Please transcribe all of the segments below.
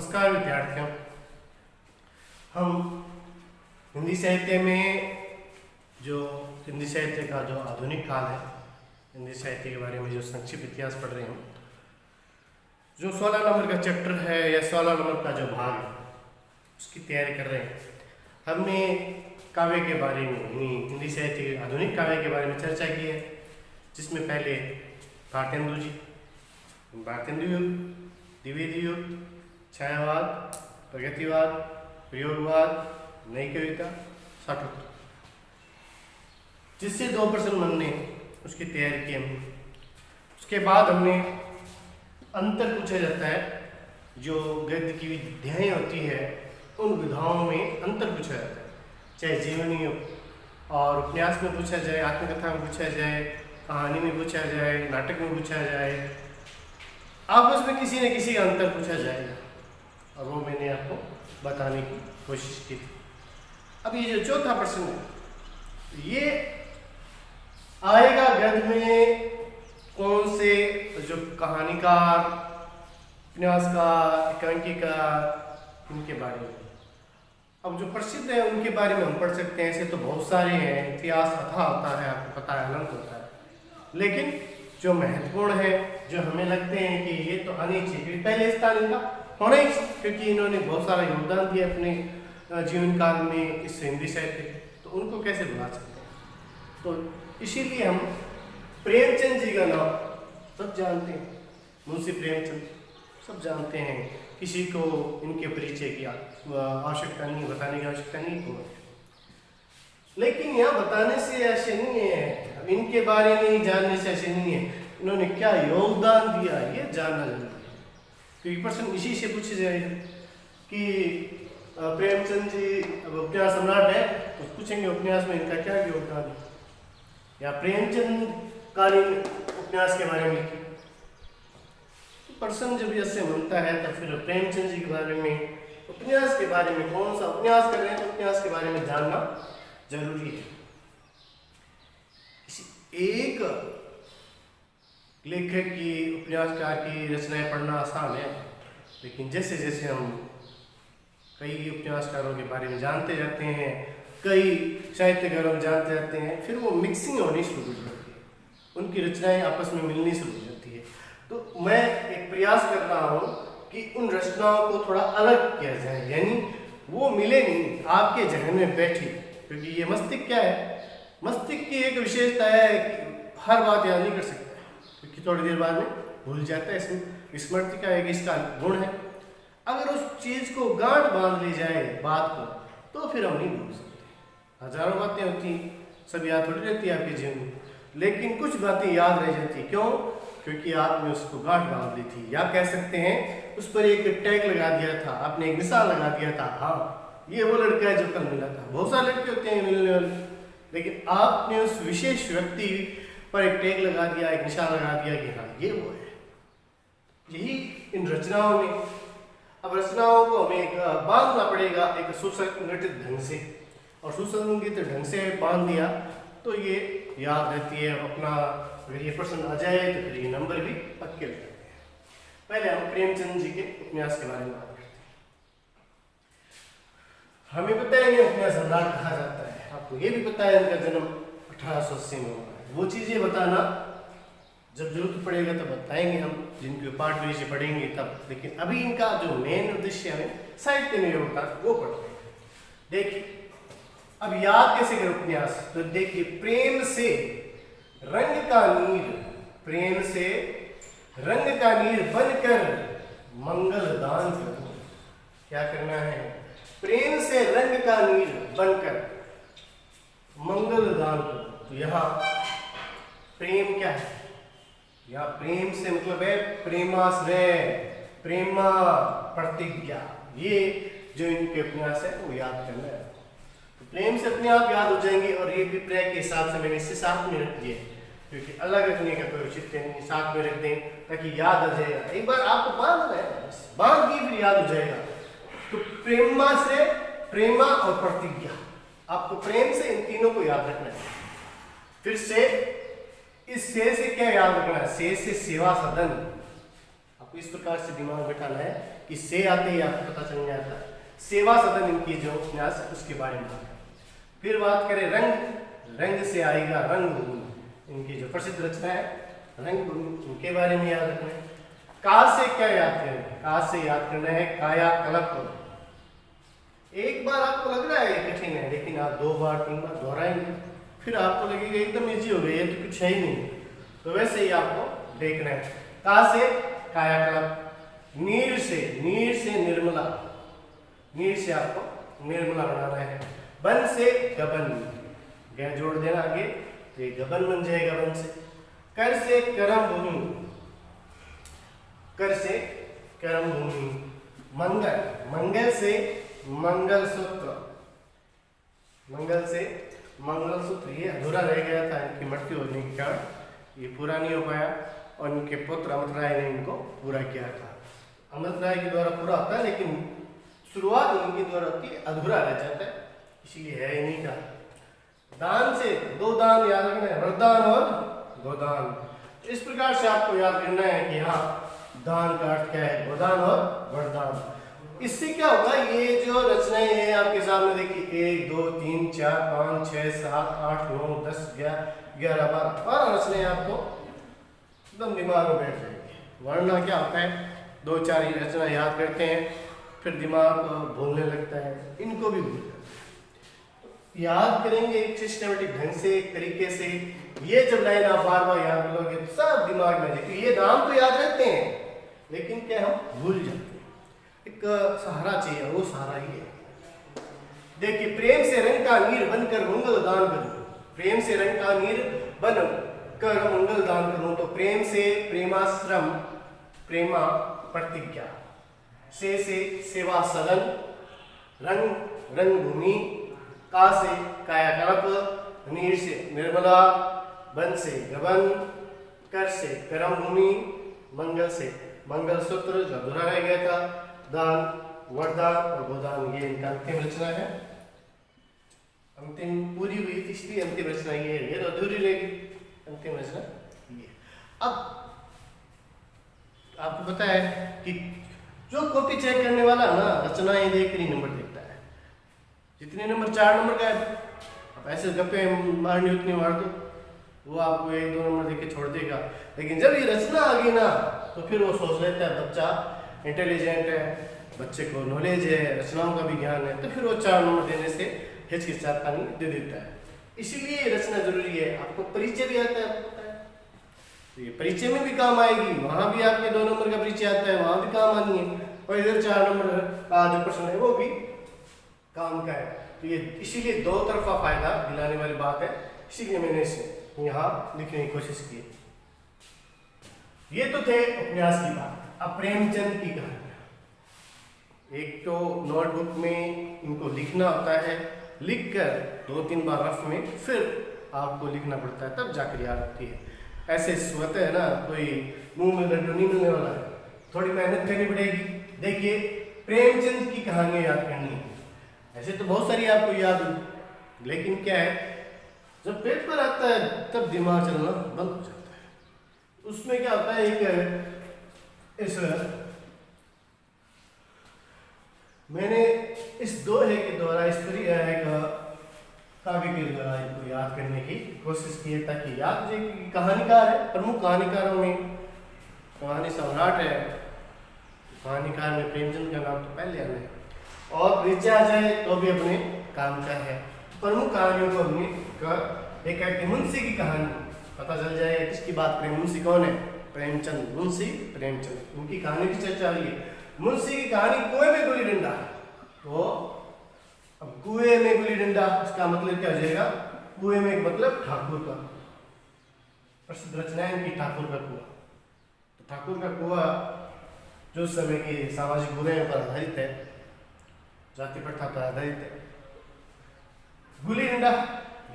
नमस्कार विद्यार्थियों। हम हिंदी साहित्य में हिंदी साहित्य का जो आधुनिक काल है, हिंदी साहित्य के बारे में जो संक्षिप्त इतिहास पढ़ रहे हैं, जो 16 नंबर का चैप्टर है या 16 नंबर का जो भाग है उसकी तैयारी कर रहे हैं। हमने काव्य के बारे में हिंदी साहित्य के आधुनिक काव्य के बारे में चर्चा की है, जिसमें पहले भारतेंदु युग, द्विवेदी युग, छायावाद, प्रगतिवाद, प्रयोगवाद, नई कविता, साठोत्तर, जिससे 2 प्रश्न हमने उसकी तैयारी की हमने। उसके बाद हमने अंतर पूछा जाता है, जो गद्य की विधाएँ होती है उन विधाओं में अंतर पूछा जाता है, चाहे जीवनी और उपन्यास में पूछा जाए, आत्मकथा में पूछा जाए, कहानी में पूछा जाए, नाटक में पूछा जाए, आपस में किसी न किसी का अंतर पूछा जाएगा, और वो मैंने आपको बताने की कोशिश की थी। अब ये जो चौथा प्रश्न है, ये आएगा गद्य में कौन से जो कहानीकार, उपन्यासकार, एकांकिकार, इनके बारे में। अब जो प्रसिद्ध है उनके बारे में हम पढ़ सकते हैं, ऐसे तो बहुत सारे हैं, इतिहास अथाह होता है, आपको पता है, अनंत होता है, लेकिन जो महत्वपूर्ण है, जो हमें लगते हैं कि ये तो आने चाहिए, पहले स्थान इनका होना ही, क्योंकि इन्होंने बहुत सारा योगदान दिया अपने जीवन काल में इस हिंदी साहित्य के, तो उनको कैसे भुला सकते हैं। तो इसीलिए हम प्रेमचंद जी का नाम सब जानते हैं, मुंशी प्रेमचंद सब जानते हैं, किसी को इनके परिचय की आवश्यकता नहीं, बताने की आवश्यकता नहीं को। लेकिन यहाँ बताने से ऐसे नहीं है, अब इनके बारे में जानने से ऐसे नहीं है, इन्होंने क्या योगदान दिया ये जानना जरूरी है, क्योंकि प्रश्न इसी से पूछे जाएगा कि प्रेमचंद जी अब उपन्यास सम्राट है, तो पूछेंगे उपन्यास में इनका क्या योगदान है, या प्रेमचंद कालीन उपन्यास के बारे में। तो प्रश्न जब ऐसे बनता है तो फिर प्रेमचंद जी के बारे में, उपन्यास के बारे में, कौन सा उपन्यास कर रहे हैं तो उपन्यास के बारे में जानना जरूरी है। किसी एक लेखक की, उपन्यासकार की रचनाएं पढ़ना आसान है, लेकिन जैसे जैसे हम कई उपन्यासकारों के बारे में जानते जाते हैं, कई साहित्यकारों में जानते जाते हैं, फिर वो मिक्सिंग होनी शुरू हो जाती है, उनकी रचनाएं आपस में मिलनी शुरू हो जाती है। तो मैं एक प्रयास कर रहा हूँ कि उन रचनाओं को थोड़ा अलग किया जाए, यानी वो मिले नहीं, आपके जहन में बैठी, क्योंकि ये मस्तिष्क क्या है, मस्तिष्क की एक विशेषता है कि हर बात याद नहीं कर सकता, क्योंकि थोड़ी देर बाद में भूल जाता है, इसमें स्मृति का एक इसका गुण है। अगर उस चीज़ को गांठ बांध ली जाए बात को, तो फिर हम नहीं भूल सकते। हजारों बातें होती, सब याद थोड़ी रहती है आपके जीवन में, लेकिन कुछ बातें याद रह जाती। क्यों? क्योंकि आपने उसको गांठ बांध ली थी, या कह सकते हैं उस पर एक टैग लगा दिया था, आपने एक निशान लगा दिया था, हाँ ये वो लड़का है जो कल मिला था। बहुत सारे लड़के होते हैं मिलने वाले, लेकिन आपने उस विशेष व्यक्ति पर एक टैग लगा दिया, एक निशान लगा दिया कि हाँ ये वो है। यही इन रचनाओं में, अब रचनाओं को हमें बांधना पड़ेगा एक सुसंगठित ढंग से, और सुसंगठित ढंग से बांध दिया तो ये याद रहती है। अपना अगर ये प्रश्न आ जाए तो फिर ये नंबर भी पक्के लग जाते हैं। पहले हम प्रेमचंद जी के उपन्यास के बारे में बात करते हैं। हमें पता है ये उपन्यास सम्राट कहा जाता है, आपको ये भी पता है इनका जन्म 1880 में हुआ है। वो चीजें बताना जब जरूरत पड़ेगा तब बताएंगे हम, जिनके पाठ में से पढ़ेंगे तब, लेकिन अभी इनका जो मेन उद्देश्य है साहित्य में योगदान वो पढ़ रहे हैं। देखिए अब याद कैसे करें उपन्यास, तो देखिए प्रेम से रंग का नीर, प्रेम से रंग का नीर बनकर मंगल दान करो। क्या करना है? प्रेम से रंग का नीर बनकर मंगल दान करो। तो यहाँ प्रेम क्या है? या प्रेम से मतलब है प्रेमाश्रय, प्रेमा प्रतिज्ञा, ये जो इनके उपन्यास है वो याद करना है। तो प्रेम से अपने आप याद हो जाएंगे, और ये भी प्रय के हिसाब से मैंने इसे साथ में रख दिया, क्योंकि अलग रखने का कोई औचित्य नहीं, साथ में रख दें ताकि याद आ जाएगा। एक बार आपको बांधना है, बांध के फिर याद हो जाएगा। तो प्रेमाश्रय, प्रेमा और प्रतिज्ञा, आपको प्रेम से इन तीनों को याद रखना है। फिर से इस से क्या याद रखना है? से सेवा सदन, आपको इस प्रकार से दिमाग बैठाना है कि से आते ही आपको पता चल जाता है। सेवा सदन इनकी जो उपन्यास है उसके बारे में बात करें। फिर बात करें रंग, रंग से आएगा रंगभूमि, इनकी जो प्रसिद्ध रचना है रंगभूमि, उनके बारे में याद रखना है। का से क्या याद करें? का से याद करना है कायाकल्प। एक बार आपको लग रहा है ये कठिन है, लेकिन आप 2 बार 3 बार दोहराएंगे फिर आपको लगेगा एकदम इजी हो गया, ये तो कुछ है ही नहीं। तो वैसे ही आपको देखना है। का से कायाकल्प, नीर से निर्मला, नीर से आपको निर्मला बनाना है। बन से गबन, गै जोड़ देना आगे तो ये गबन बन जाएगा बन से। कर से करम भूमि, कर से कर्म भूमि। मंगल, मंगल से मंगल सूत्र, मंगल से मंगल सूत्र, ये अधूरा रह गया था इनकी मृत्यु होने के कारण, ये पूरा नहीं हो पाया और इनके पुत्र अमृत राय ने इनको पूरा किया था। अमृत राय के द्वारा पूरा होता है लेकिन शुरुआत इनके द्वारा होती है, अधूरा रह जाता है, इसीलिए है इन्हीं का। दान से 2 दान याद रखना है, वरदान और गोदान। इस प्रकार से आपको याद करना है कि हाँ दान का अर्थ क्या है, गोदान और वरदान। इससे क्या होगा, ये जो रचनाएं हैं आपके सामने देखिए 1 2 3 4 5 6 7 8 9 10 11 12 रचनाएं आपको एकदम दिमाग में बैठ जाएंगी। वरना क्या होता है 2-4 ही रचना याद करते हैं फिर दिमाग भूलने लगता है, इनको भी भूल जाता है। याद करेंगे एक सिस्टमेटिक ढंग से, एक तरीके से, ये जब लाइन आप बार बार याद करोगे तो सब दिमाग में जाएगी। ये नाम तो याद रहते हैं लेकिन क्या हम भूल जाते हैं। एक सहारा चाहिए, वो सहारा ही है। देखिए प्रेम से रंग का नीर बनकर मंगल दान करूं, प्रेम से रंग का नीर बन कर मंगल दान करूं। तो प्रेम से प्रेमाश्रम, प्रेमा प्रतिज्ञा, से सेवा सदन, रंग रंगभूमि, का से कायाकल्प, नीर से निर्मला, बन से गबन, कर से कर्म भूमि, मंगल से मंगल सूत्र जो अधूरा रह गया था, दान, वरदान और गोदान, ये इनका अंतिम रचना है। अंतिम पूरी हुई तीसरी अंतिम रचना ये है, ये तो अधूरी रहेगी, अंतिम रचना ये। अब आपको पता है कि जो कॉपी चेक करने वाला ना रचनाएं देख कर ही नंबर देखता है। जितने नंबर 4 नंबर का है, आप ऐसे गप्पे मारनी उतनी मार दो, वो आपको 1-2 नंबर देके छोड़ देगा। लेकिन जब ये रचना आ गई ना तो फिर वो सोच लेता है बच्चा इंटेलिजेंट है, बच्चे को नॉलेज है, रचनाओं का भी ज्ञान है, तो फिर वो 4 नंबर देने से हिचकिचाता नहीं, दे देता है। इसीलिए रचना जरूरी है। आपको परिचय भी आता है, पता है, तो ये परिचय में भी काम आएगी, वहां भी आपके 2 नंबर का परिचय आता है, वहां भी काम आनी है, और इधर 4 नंबर का जो प्रश्न है वो भी काम का है। तो ये इसीलिए 2 तरफा फायदा दिलाने वाली बात है, इसीलिए मैंने इसे यहाँ लिखने की कोशिश की। ये तो थे उपन्यास की बात। अब प्रेमचंद की कहानी, एक तो नोटबुक में इनको लिखना होता है, लिखकर 2-3 बार रफ में फिर आपको लिखना पड़ता है, तब जाकर याद आती है। ऐसे स्वतः है ना, कोई मुंह में लड्डू नहीं मिलने वाला है, थोड़ी मेहनत करनी पड़ेगी। देखिए प्रेमचंद की कहानियां याद करनी है, ऐसे तो बहुत सारी आपको याद हो, लेकिन क्या है जब पेपर आता है तब दिमाग चलना बंद हो जाता है। उसमें क्या होता है, एक इस मैंने इस दोहे के द्वारा इस एक काव्य के द्वारा इनको याद करने की कोशिश की है, ताकि याद रहे कि कहानीकार है, प्रमुख कहानीकारों में कहानी सम्राट है, कहानीकार में प्रेमचंद का नाम तो पहले आना है, और नीचे आ जाए तो भी अपने काम का है। प्रमुख कहानियों को हमने एक है मुंशी की कहानी, पता चल जाएगा किसकी बात करें। मुंशी कौन है? प्रेमचंद, मुंशी प्रेमचंद, उनकी कहानी की चर्चा हुई है। मुंशी की कहानी कुएं में गुल्ली डंडा, तो अब कुएं में गुल्ली डंडा इसका मतलब क्या हो जाएगा? कुएं में मतलब ठाकुर का, प्रसिद्ध रचना है इनकी ठाकुर का कुआं। तो ठाकुर का कुआं जो समय के सामाजिक बुराइयों पर आधारित है, जाति प्रथा पर आधारित है। गुल्ली डंडा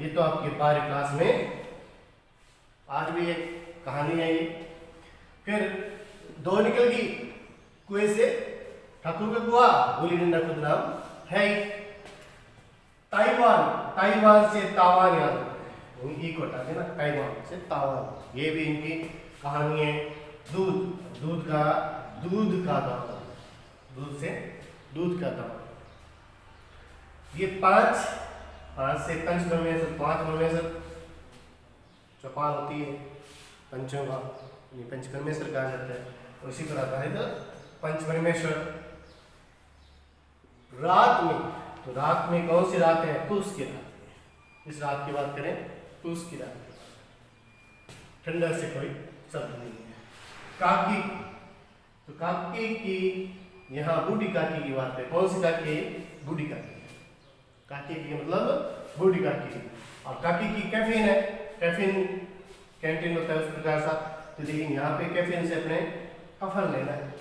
ये तो आपके बारहवीं क्लास में आज भी एक कहानी है ये। फिर 2 निकल गई कुएं से, ठाकुर का कुआं, गुल्ली डंडा खुद नाम है ही। ताइवान, ताइवान से तावान याद रखते हैं, को हटा देना, ताइवान से तावान, ये भी इनकी कहानी है। दूध, दूध का दाना, दूध से दूध का दाम। ये पांच से पंच में से पांच में से चौपाल होती है पंचों का, पंच परमेश्वर कहा जाता है। उसी पर आता है तो पंच परमेश्वर। रात में, तो रात में कौन सी रात है? पूस की रात। इस रात की बात करें, पूस की रात। ठंडा से कोई शब्द नहीं है। काकी, तो काकी की यहाँ बूढ़ी काकी की बात है। कौन सी काकी? बूढ़ी काकी। काकी की मतलब बूढ़ी काकी। और काकी की कैफीन है। कैफीन कैंटीन होता है उस प्रकार सा। तो लेकिन यहाँ पे कैफीन से अपने कफन लेना है।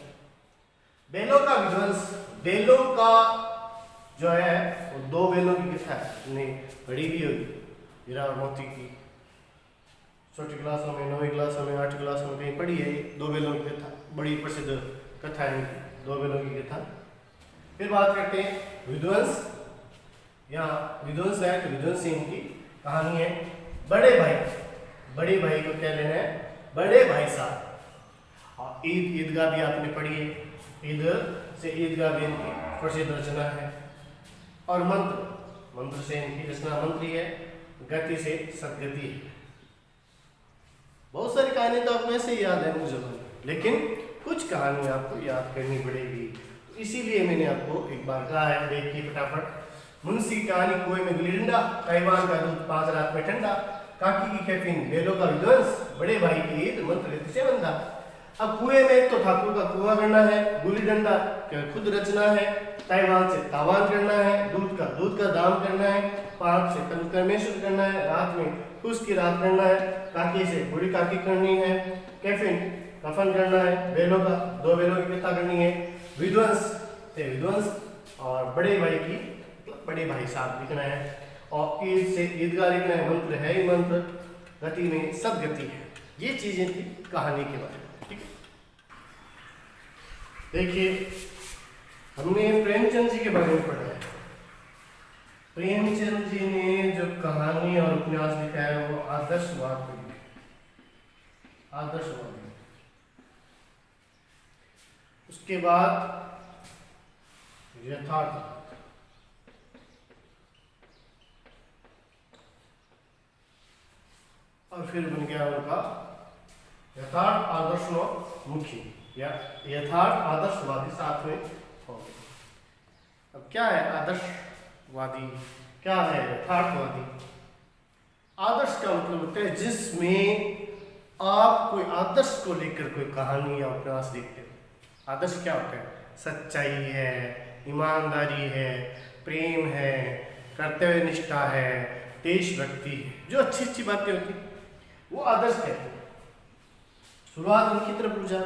बेलों का विध्वंस, बेलों का जो है वो दो बेलों की कथा है। नहीं बड़ी भी होगी हीरा और मोती की, छोटी क्लासों में, 9वीं क्लासों में, 8वीं क्लासों में कहीं पढ़ी है दो बेलों की कथा। बड़ी प्रसिद्ध कथा है दो बेलों की कथा। फिर बात करते हैं विध्वंस। यहाँ विध्वंस है तो विध्वंस सिंह की कहानी है। बड़े भाई, बड़े भाई को क्या लेना है? बड़े भाई साहब। और ईदगाह भी आपने पढ़ी है। ईद से ईदगाह भी इनकी प्रसिद्ध रचना है। और मंत्र, मंत्र से इनकी रचना मंत्री है। गति से सदगति है। बहुत सारी कहानी तो आप वैसे ही याद है मुझे, लेकिन कुछ कहानी आपको याद करनी पड़ेगी। तो इसीलिए मैंने आपको एक बार कहा है, देखिए फटाफट। मुंशी की कहानी, कुएं में गिल्ली डंडा, ताइवान का दूध 5 रात में ठंडा, काकी की कैफीन, बेलों का विध्वंस, बड़े भाई की ईद, मंत्र गति से बंधा। अब कुएं में तो ठाकुर का कुआं करना है, गुल्ली डंडा खुद रचना है, ताइवान से तावान करना है, दूध का दाम करना है, 5 से पंचकर्मेश्वर करना है, रात में पूस की रात करना है, काकी से बूढ़ी काकी करनी है, कैफीन कफन करना है, बेलों का दो बेलों की कथा करनी है, विध्वंस से विध्वंस, और बड़े भाई की बड़े भाई साहब लिखना है, और ईद से ईदगाह लिखना है। मंत्र है ही मंत्र, गति में सदगति है। ये चीजें थी कहानी के बारे में। ठीक है, देखिए हमने प्रेमचंद जी के बारे में पढ़ा है। प्रेमचंद जी ने जो कहानी और उपन्यास लिखा है वो आदर्शवाद पे लिखा है। आदर्शवाद। उसके बाद यथार्थ, और फिर बन गया उनका यथार्थ आदर्शमुखी या यथार्थ आदर्शवादी, साथ में हो गया। अब क्या है आदर्शवादी, क्या है यथार्थवादी? आदर्श का मतलब होता है जिसमें आप कोई आदर्श को लेकर कोई कहानी या उपन्यास लिखते हो। आदर्श क्या होता है? सच्चाई है, ईमानदारी है, प्रेम है, कर्तव्य निष्ठा है, देशभक्ति है, जो अच्छी अच्छी बातें होती है वो आदर्श कहते हैं। शुरुआत उनकी तरफ रुझा।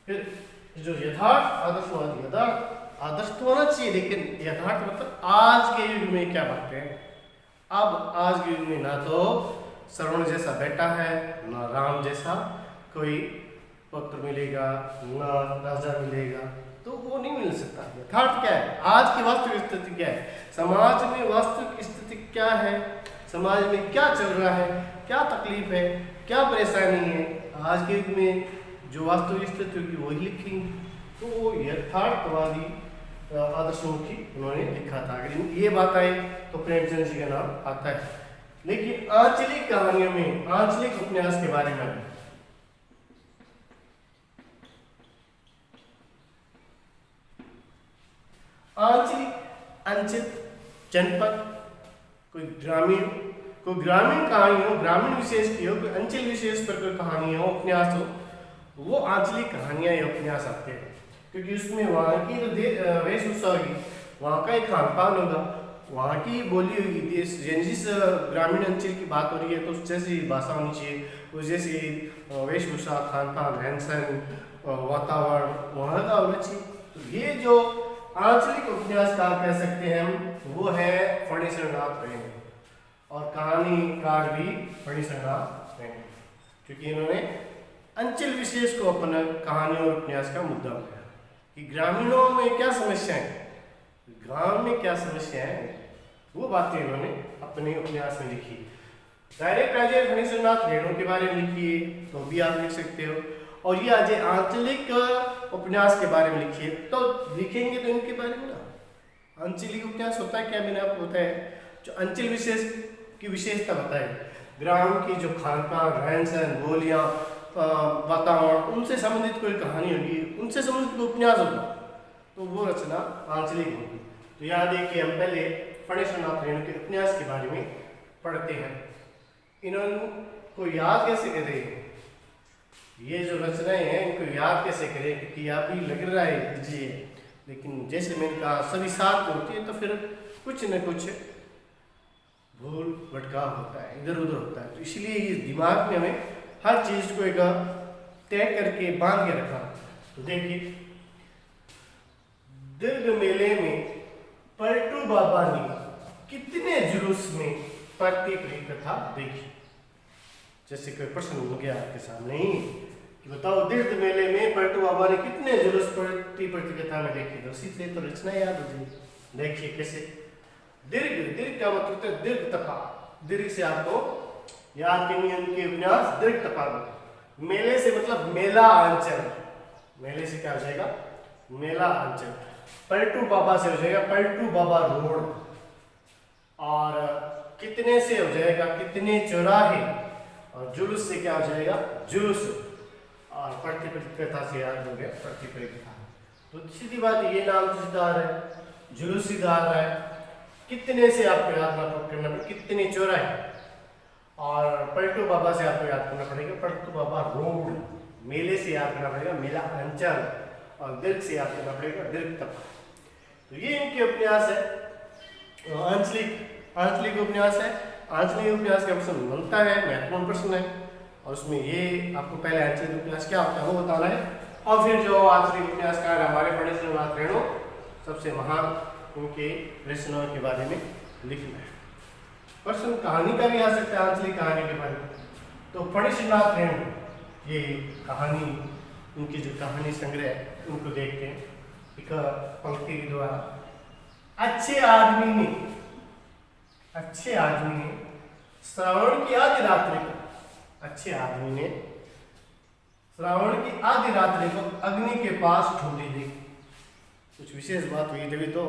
फिर जो यथार्थ आदर्शवादी, यथार्थ आदर्श तो होना चाहिए, लेकिन यथार्थ मतलब आज के युग में क्या बातें हैं। अब आज के युग में ना तो श्रवण जैसा बेटा है, ना राम जैसा कोई पुत्र मिलेगा, ना राजा मिलेगा, तो वो नहीं मिल सकता। यथार्थ क्या है? आज की वास्तविक स्थिति क्या है? समाज में वास्तविक स्थिति क्या है? समाज में क्या चल रहा है? क्या तकलीफ है? क्या परेशानी है? आज के युग में जो वास्तविक स्थिति होगी वही लिखेंगे। तो वो यथार्थवादी आदर्शमुखी उन्होंने लिखा था। अगर ये बात आई तो प्रेमचंद जी का नाम आता है। लेकिन आंचलिक कहानियों में, आंचलिक उपन्यास के बारे में, आंचलिक, अंचित, जनपद, कोई ग्रामीण कहानी हो, ग्रामीण विशेष की हो, कोई अंचल विशेष पर कोई कहानी हो, उपन्यास हो, वो आंचलिक कहानियां या उपन्यास आते हैं। क्योंकि उसमें वहाँ की जो वेशभूषा होगी, वहाँ का एक खान पान होगा, वहाँ की बोली होगी, जिस ग्रामीण अंचल की बात हो रही है तो उस जैसी भाषा होनी चाहिए, उस जैसी वेशभूषा, खान पान, रहन सहन, वातावरण वहाँ का होना चाहिए। तो ये जो आंचलिक उपन्यास का कह सकते हैं हम, वो है फणीश्वरनाथ प्रेम, और कहानीकार भी फणीश्वरनाथ प्रेम, क्योंकि इन्होंने अंचल विशेष को अपना कहानी और उपन्यास का मुद्दा बनाया कि ग्रामीणों में क्या समस्या है, गांव में क्या समस्या है, वो बातें इन्होंने अपने उपन्यास में लिखी। डायरेक्ट राजे फणीश्वरनाथ रेणु के बारे में लिखी है तो भी आप लिख सकते हो, और ये आज आंचलिक उपन्यास के बारे में लिखिए, तो लिखेंगे तो इनके बारे में ना। आंचलिक उपन्यास होता है क्या, मैंने आपको बताया, जो अंचल विशेष की विशेषता बताई, ग्राम की जो खान पान, रहन सहन, बोलियां, वातावरण, उनसे संबंधित कोई कहानी होगी, उनसे संबंधित कोई उपन्यास होगा, तो वो रचना आंचलिक होगी। तो याद है कि हम पहले फणीश्वरनाथ रेणु के उपन्यास के बारे में पढ़ते हैं। इन्होंने को याद कैसे करें, ये जो रचनाएं हैं इनको याद कैसे करें, क्योंकि आप भी लग रहा है कीजिए, लेकिन जैसे मैंने कहा सभी साथ में होती है तो फिर कुछ न कुछ भूल भटकाव होता है, इधर उधर होता है। तो इसलिए इस दिमाग में हमें हर चीज को एक तय करके बांध के रखा। तो देखिए, दीर्घ मेले में पलटू बाबा ने कितने जुलूस में पढ़ती पढ़ी कथा देखी। जैसे कोई प्रश्न हो गया आपके सामने ही कि बताओ दीर्घ मेले में पलटू बाबा ने कितने जुलूस पढ़ती पढ़ती कथा में देखी, तो उसी से तो रचना याद हो जाएगी। देखिए कैसे, दीर्घ, दीर्घ का मतलब है दीर्घ तपा, दीर्घ से आपको याद करनी है उनके उपन्यास दीर्घ तपा में। मेले से मतलब मेला अंचल, मेले से क्या हो जाएगा, मेला अंचल। पलटू बाबा से हो जाएगा पलटू बाबा रोड, और कितने से हो जाएगा कितने चौराहे, और जुलूस से क्या हो जाएगा जुलूस, और पढ़ती पढ़ती कथा से याद हो गया पढ़ती पढ़ती कथा। तो सीधी बात, ये नाम तो सीधा आ रहा है, जुलूस सीधा आ रहा है, कितने से आपको याद करना पड़ेगा कितने चौराहे, और पलटू बाबा से आपको याद करना पड़ेगा पलटू बाबा रोड, मेले से याद करना पड़ेगा मेला अंचल, और दीर्घ से याद करना पड़ेगा दीर्घ तप। तो ये इनके उपन्यास है, आंचलिक उपन्यास है। आंचलिक उपन्यास का प्रश्न बनता है, महत्वपूर्ण प्रश्न है, और उसमें ये आपको पहले आंचलिक उपन्यास क्या होता है वो बताना है, और फिर जो आंचलिक उपन्यासकार हमारे फणीश्वरनाथ रेणु सबसे महान, उनके रचनाओं के बारे में लिखना है। प्रश्न कहानी का भी आ सकता है, आंचलिक कहानी के बारे में। तो फणीश्वरनाथ रेणु ये कहानी, उनकी जो कहानी संग्रह उनको देखते हैं। एक पंक्ति के द्वारा, अच्छे आदमी ने श्रावण की आधी रात्रि को, अच्छे आदमी ने श्रावण की आधी रात्रि को अग्नि के पास ठुमरी देखी। कुछ विशेष बात हुई तभी तो,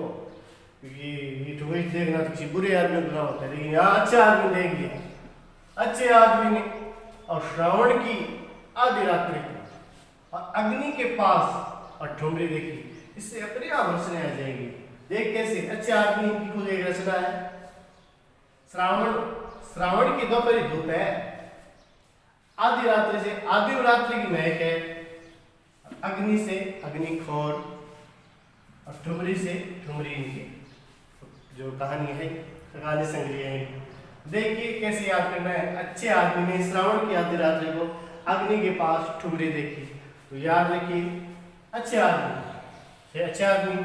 क्योंकि ये ठुमरी देखना तो किसी बुरे आदमी को ना होता है, लेकिन यहाँ अच्छा आदमी देख लिया, अच्छे आदमी ने, और श्रावण की आधी रात्रि को और अग्नि के पास और ठुमरी देखी। इससे अपने आप रचना आ जाएगी। देख कैसे, अच्छे आदमी की खुद एक रचना है। श्रावण की दोपहरी धूप है, आधी रात्रि से आधी रात्रि की महक है, अग्नि से अग्निखोर, और ठुमरी से ठुमरी, इनकी जो कहानी है, कहानी संग्रह है। देखिए कैसे याद करना है, अच्छे आदमी ने श्रावण की आधी रात्रि को अग्नि के पास ठुमरी देखी। तो याद रखिए, अच्छे आदमी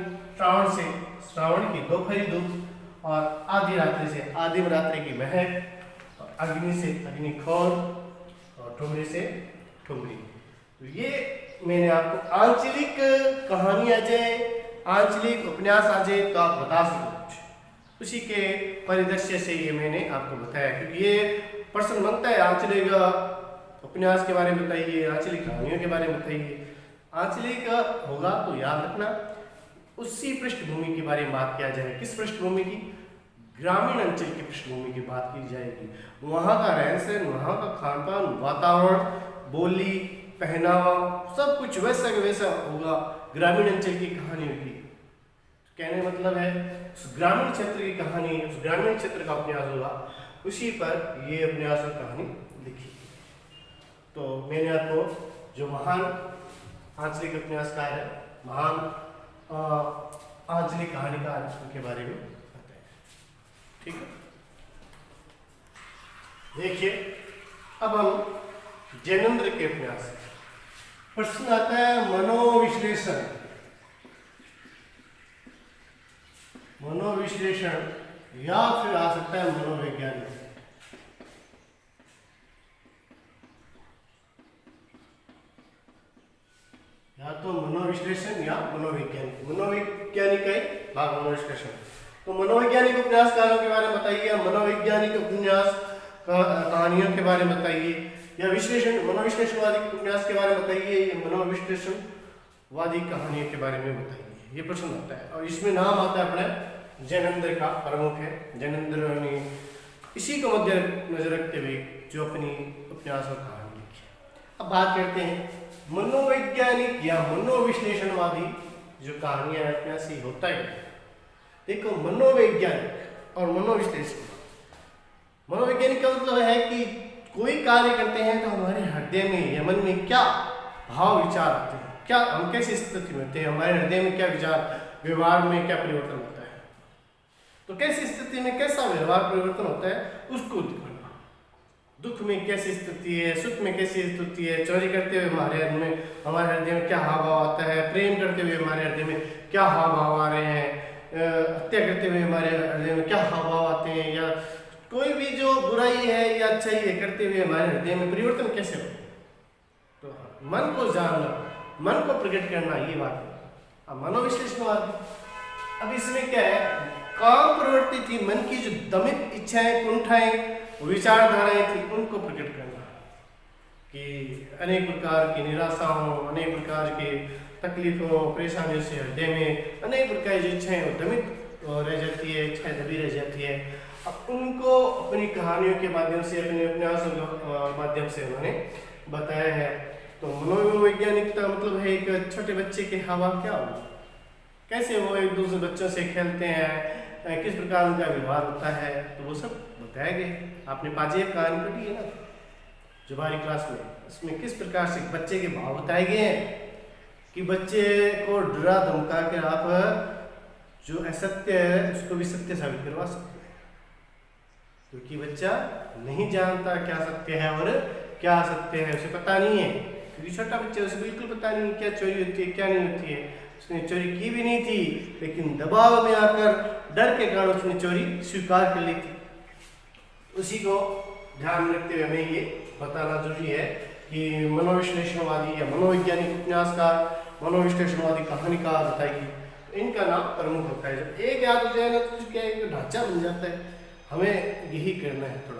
श्रावण की दोपहरी धूप, और आधी रात्रि से आधी रात्रि की महक, और अग्नि से अग्निखोर, और ठुमरी से ठुमरी। तो ये मैंने आपको आंचलिक कहानी आ जाए, आंचलिक उपन्यास आ जाए तो आप बता सको, उसी के परिदृश्य से ये मैंने आपको बताया। क्योंकि ये प्रश्न बनता है, आंचलिक उपन्यास के बारे में बताइए, आंचलिक कहानियों के बारे में बताइए। आंचलिक होगा तो याद रखना उसी पृष्ठभूमि के बारे में बात किया जाए। किस पृष्ठभूमि की? ग्रामीण अंचल की पृष्ठभूमि की बात की जाएगी। वहाँ का रहन सहन, वहाँ का खान पान, वातावरण, बोली, पहनावा, सब कुछ वैसा का वैसा होगा ग्रामीण अंचल की कहानी होगी। कहने मतलब है उस ग्रामीण क्षेत्र की कहानी, उस ग्रामीण क्षेत्र का उपन्यास होगा, उसी पर ये उपन्यास और कहानी लिखी। तो मैंने आपको जो महान आंचलिक उपन्यासकार है, महान आंचलिक कहानीकार, उनके बारे में बताया। ठीक है, देखिए अब हम जैनेन्द्र के उपन्यास, प्रश्न आता है मनोविश्लेषण। मनोविश्लेषण या फिर आ सकता है मनोवैज्ञानिक। या तो मनोविश्लेषण या मनोवैज्ञानिक। मनोवैज्ञानिक है भाग मनोविश्लेषण। तो मनोवैज्ञानिक उपन्यासकारों के बारे में बताइए, मनोवैज्ञानिक उपन्यास कहानियों के बारे में बताइए। या विश्लेषण मनोविश्लेषणवादी उपन्यास के बारे में बताइए, या मनोविश्लेषणवादी कहानियों के बारे में बताइए, ये प्रश्न आता है। और इसमें नाम आता है अपना जैनेंद्र का, प्रमुख है जैनेंद्र ने इसी को मध्य नजर रखते हुए जो अपनी उपन्यास और कहानी लिखी। अब बात करते हैं मनोवैज्ञानिक या मनोविश्लेषणवादी जो कहानियां है उपन्यास ही होता है। देखो, मनोवैज्ञानिक और मनोविश्लेषण, मनोवैज्ञानिक का मतलब है कि कोई कार्य करते हैं तो हमारे हृदय में या मन में क्या भाव विचार आते हैं, क्या हम कैसी स्थिति में होते हैं, हमारे हृदय में क्या विचार, व्यवहार में क्या परिवर्तन होता है। तो कैसी स्थिति में कैसा व्यवहार परिवर्तन होता है उसको दिखाना। दुख में कैसी स्थिति है, सुख में कैसी स्थिति है, चोरी करते हुए हमारे हृदय में क्या हाव भाव आता है, प्रेम करते हुए हमारे हृदय में क्या हाव भाव आ रहे हैं, हत्या करते हुए हमारे हृदय में क्या हाव भाव आते हैं, या कोई भी जो बुराई है या अच्छाई है करते हुए हमारे हृदय में परिवर्तन कैसे हो। तो मन को जानना, मन को प्रकट करना, ये बात है। अब मनोविश्लेषणवादी, अब इसमें क्या है, काम प्रवृत्ति थी मन की, जो दमित इच्छाएं, कुंठाएं, विचारधाराएं थी, उनको प्रकट करना कि अनेक प्रकार की निराशाओं, अनेक प्रकार के तकलीफों, परेशानियों से हृदय में अनेक प्रकार की इच्छाएं दमित रह जाती है, इच्छाएं दबी रह जाती है। अब उनको अपनी कहानियों के माध्यम से, अपने उपन्यासों के माध्यम से उन्होंने बताया है। तो मनोवैज्ञानिकता मतलब है एक छोटे बच्चे के हाव भाव क्या हो, कैसे वो एक दूसरे बच्चों से खेलते हैं, किस प्रकार उनका व्यवहार होता है, तो वो सब बताया गया। आपने पाजेब कहानी पढ़ी है ना जुबानी क्लास में, इसमें किस प्रकार से बच्चे के भाव बताए गए हैं कि बच्चे को डरा धमका कर आप जो असत्य है उसको भी सत्य साबित करवा सकते हैं, क्योंकि बच्चा नहीं जानता क्या सत्य है और क्या असत्य है, उसे पता नहीं है। क्योंकि छोटा बच्चा, उसे बिल्कुल पता नहीं क्या चोरी होती है क्या नहीं होती है। उसने चोरी की भी नहीं थी, लेकिन दबाव में आकर डर के कारण उसने चोरी स्वीकार कर ली थी। उसी को ध्यान में रखते हुए हमें ये बताना जरूरी है कि मनोविश्लेषणवादी या मनोवैज्ञानिक उपन्यासकार, मनोविश्लेषणवादी कहानीकार बताएगी, तो इनका नाम प्रमुख होता है। जब एक याद हो जाए ना तो क्या एक ढांचा बन जाता है। हमें यही करना है, थोड़ा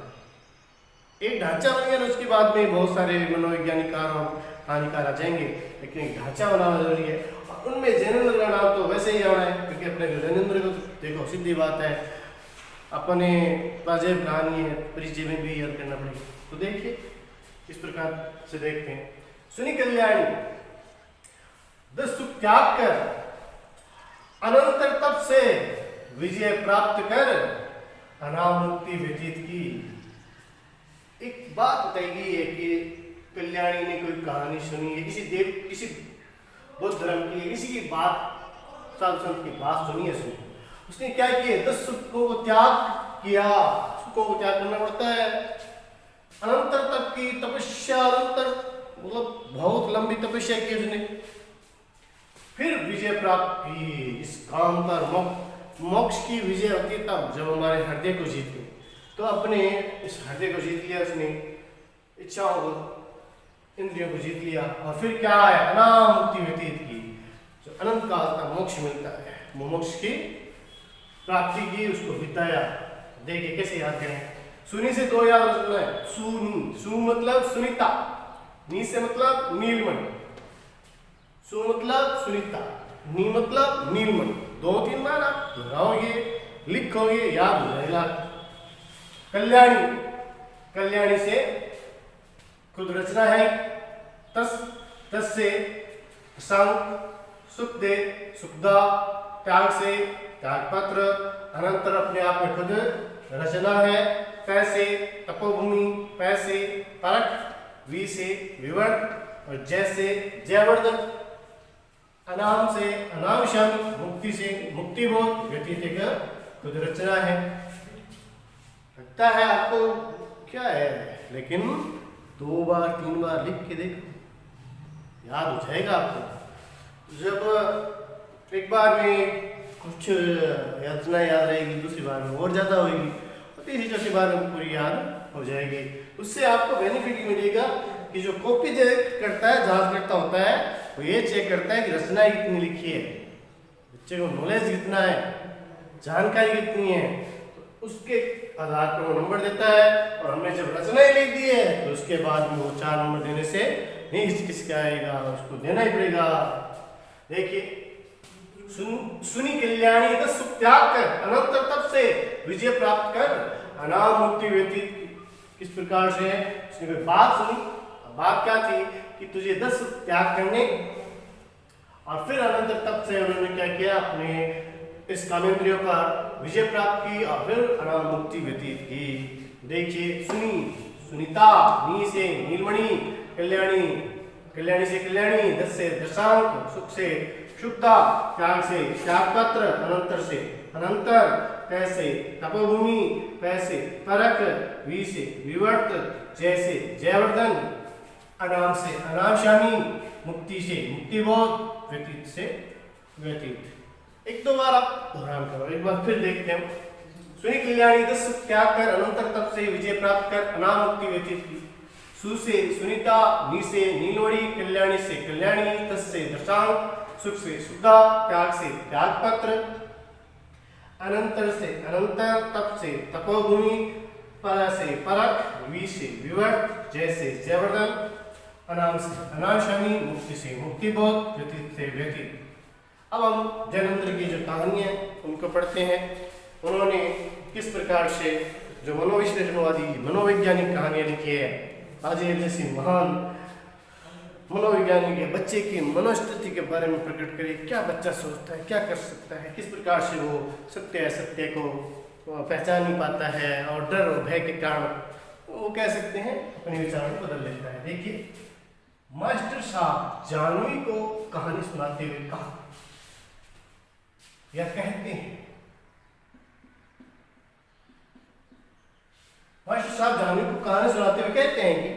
एक ढांचा बन गया ना, उसके बाद में बहुत सारे मनोवैज्ञानिकार और कहानीकार आ जाएंगे, लेकिन एक ढांचा बनाना जरूरी है। और उनमें जैनेंद्र का नाम तो वैसे ही आना है, क्योंकि अपने जैनेंद्र को तो देखो सीधी बात है, अपने पाजेब कहानी है, परिचय में भी याद करना पड़ेगा। तो देखिए किस प्रकार से देखते हैं। सुनी कल्याणी, दस सुख त्याग कर अनंतर तप से विजय प्राप्त कर अनामुक्ति व्यतीत की। एक बात बताएगी है कि कल्याणी ने कोई कहानी सुनी है, किसी बौद्ध धर्म की, किसी की बात, साधु संत की बात सुनी है, सुनी, उसने क्या किया, 10 सुखों को त्याग किया। सुखों को त्याग करना पड़ता है, अनंतर तक की तपस्या, अनंतर मतलब बहुत लंबी तपस्या की उसने, फिर विजय प्राप्त की। इस काम पर मोक्ष की विजय होती है तब जब हमारे हृदय को जीत गए। तो अपने इस हृदय को जीत लिया उसने, इच्छाओं को, इंद्रियों को जीत लिया, और फिर क्या है, अनामुक्ति व्यतीत की, जो अनंत काल का मोक्ष मिलता है, वो मोक्ष की प्राप्ति की, उसको बिताया। देखिए कैसे याद करें। सुनी से 2 याद रखना है। सुनी, सु मतलब सुनीता, नी से मतलब नीलमणि, सु मतलब सुनीता, नी मतलब नीलमणि। 2-3 बार आप दोहराओगे, लिखोगे, याद हो जाएगा। कल्याणी, कल्याणी से खुद रचना है, तस से संग, सुख दे, सुखदा, त्याग से त्यागपत्र, अनंतर अपने आप में खुद रचना है, पैसे तपोभूमि, पैसे परक, वी से विवर्त, और जैसे जयवर्धन, अनाम से अनामशम, मुक्ति से मुक्तिबोध, व्यतीत खुद रचना है। लगता है आपको क्या है, लेकिन 2 बार 3 बार लिख के देखो, याद हो जाएगा आपको। जब एक बार में कुछ रचना याद रहेगी, दूसरी बार में और ज़्यादा होगी, और तीसरी चौथी बार में पूरी याद हो जाएगी। उससे आपको बेनिफिट मिलेगा कि जो कॉपी चेक करता है, जांच करता होता है, वो ये चेक करता है कि रचना कितनी लिखी है, बच्चे को नॉलेज कितना है, जानकारी कितनी है। उसके आधार पर वो नंबर देता है। और हमने जब रचनाएं लिख दी है तो उसके बाद में वो 4 नंबर देने से नहीं हिचकिचाएगा, उसको देना ही पड़ेगा। देखिए, सुनी कल्याणी दस सुख त्याग कर अनंतर तप से विजय प्राप्त कर अनाम मुक्ति व्यतीत। किस प्रकार से उसने कोई बात सुनी, बात क्या थी कि तुझे 10 सुख त्याग करने, और फिर अनंतर तप से उन्होंने क्या किया, अपने इस कामेंद्रियों का विजय प्राप्त की और फिर अनाम मुक्ति व्यतीत की। देखिए, सुनी सुनीता, नी से नीलमणि, कल्याणी कल्याणी से कल्याणी, दस से दशांक, सुख से शुद्धता, त्याग से त्यागपत्र, अनंतर से अनंतर, कैसे तपोभूमि, पैसे परक, वी से विवर्त, जैसे जयवर्धन, अनाम से अनामशामी, मुक्ति से मुक्तिबोध, व्यतीत से व्यतीत। एक दो बार आप दोहरान करो, एक बार फिर देखते हैं। सुनी कल्याणी दस सुख त्याग कर अनंतर तप से विजय प्राप्त कर अनाम मुक्ति व्यतीत की। सु से सुनीता, नी से नीलवड़ी, कल्याणी से कल्याणी, दस से दशांक, सुख से शुद्धा, त्याग से त्यागपत्र, अनंतर से अनंतर, तप से तपोभूमि, पर से परक, वी से विवर्त, जैसे जयवर्धन, अनाम से अनामशामी, मुक्ति से मुक्तिबोध, व्यतीत से व्यतीत। अब हम जैनेंद्र की जो कहानी है उनको पढ़ते हैं। उन्होंने किस प्रकार से जो मनोविश्लेषणवादी मनोवैज्ञानिक कहानियां लिखी है, अजय जैसी महान मनोवैज्ञानिक है, बच्चे की मनोस्थिति के बारे में प्रकट करे, क्या बच्चा सोचता है, क्या कर सकता है, किस प्रकार से वो सत्य असत्य को पहचान नहीं पाता है और डर और भय के कारण वो कह सकते हैं अपने विचारों को बदल लेता है। देखिए, मास्टर साहब जानवी को कहानी सुनाते हुए कहा या कहते हैं, मास्टर साहब जानवी को कहानी सुनाते हुए कहते हैं कि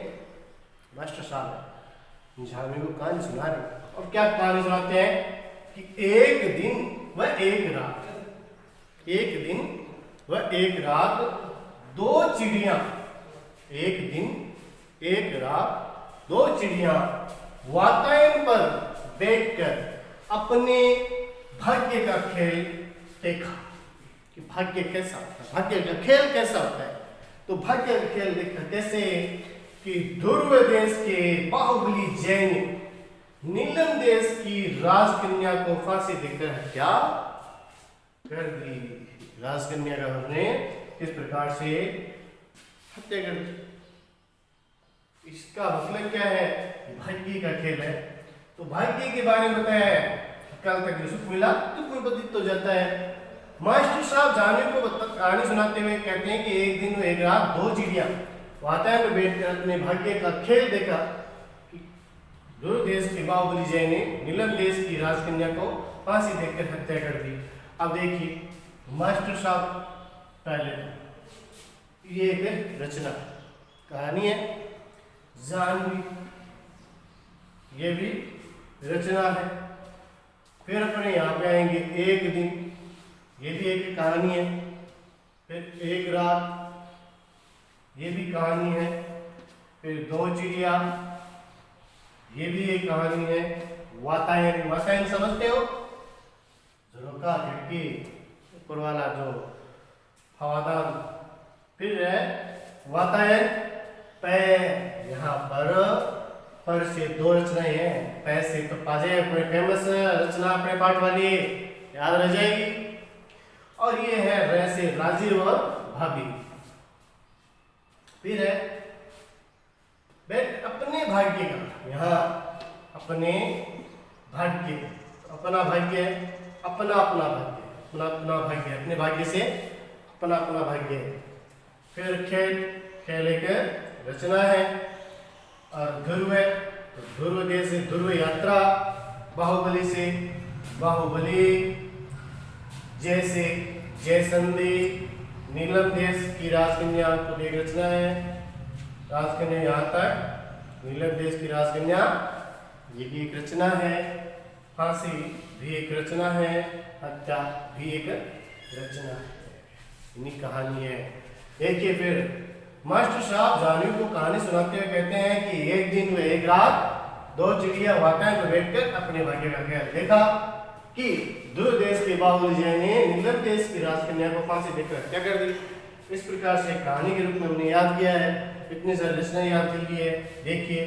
मास्टर साहब जानवी को कहानी सुना रहे, और क्या कहानी सुनाते हैं कि एक दिन व एक रात, एक दिन व एक रात दो चिड़िया, एक दिन एक रात दो चिड़िया वातायन पर बैठकर अपने भाग्य का खेल देखा कि भाग्य कैसा होता है, भाग्य का खेल कैसा होता है। तो भाग्य का खेल देखा कैसे कि ध्रुव देश के बाहुबली जैन नीलम देश की राजकन्या को फांसी देकर हत्या कर दी। राजकन्या का उसने किस प्रकार से हत्या कर दी। इसका मतलब क्या है, भाग्य का खेल है। तो भाग्य के बारे में बताया है, कल तक जो सुख मिला दुख में बदलित हो जाता है। मास्टर साहब जानवी को कहानी सुनाते हुए कहते हैं कि एक दिन एक रात दो चिड़िया वातायन में बैठकर अपने भाग्य का खेल देखा कि ध्रुव देश के बाहुबली जय ने नीलम देश की राजकन्या को फांसी देकर हत्या कर दी। अब देखिए, मास्टर साहब पहले ये एक रचना कहानी है, जानवी ये भी रचना है। फिर अपने यहाँ पे आएंगे एक दिन, ये भी एक कहानी है। फिर एक रात, ये भी कहानी है। फिर दो चिड़िया, ये भी एक कहानी है। वातायन, वातायन समझते हो, झरोका खिड़की ऊपर वाला जो हवादार। फिर है वातायन पैर, यहाँ पर से दो रचनाएं हैं। पैर से तो पाजे फेमस रचना अपने पाठ वाली याद रह जाएगी। और ये है रे से राजीव और भाभी। फिर है अपने भाग्य का, यहाँ अपने भाग्य, अपना भाग्य, अपना अपना भाग्य, अपना अपना भाग्य, अपने भाग्य से अपना अपना भाग्य। फिर खेल, खेल एक रचना है। और ध्रुव है, तो ध्रुव देश से ध्रुव यात्रा, बाहुबली से बाहुबली, जैसे जयसंधि, नीलम देश की राजकन्या तो एक रचना है। राजकन्या यहाँ तक, नीलम देश की राजकन्या ये भी एक रचना है। फांसी भी एक रचना है, हत्या भी एक रचना है, इन्हीं कहानी है। देखिए, फिर मास्टर साहब जानवी को कहानी सुनाते हुए कहते हैं कि एक दिन व एक रात दो चिड़िया वातायन में बैठकर अपने भाग्य का खेल देखा। कि ध्रुव देश के बाहुबली जय ने नीलम देश की राजकन्या को फांसी देकर हत्या कर दी। इस प्रकार से कहानी के रूप में हमने याद किया है, इतनी सारी रचनाएं याद की है। देखिए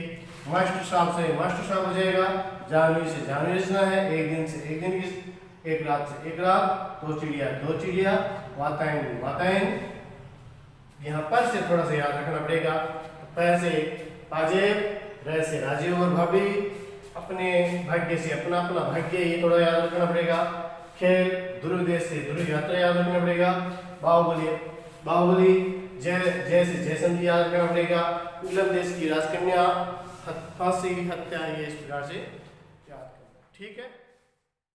मास्टर साहब से मास्टर साहब हो जाएगा, जानवी से जानवी रचना है, एक दिन से एक दिन की, एक रात से एक रात, दो चिड़िया, वातायन वातायन। यहाँ पर से थोड़ा सा याद रखना पड़ेगा, पैर से पाजेब, रह से राजीव और भाभी, अपने भाग्य से अपना अपना भाग्य, ये थोड़ा याद रखना पड़ेगा। खेल, ध्रुव देश से ध्रुव यात्रा याद रखना पड़ेगा। बाहुबली जय से जयसंधि याद रखना पड़ेगा। नीलम देश की राजकन्या, फांसी हत्या, ये इस प्रकार से याद करना। ठीक है।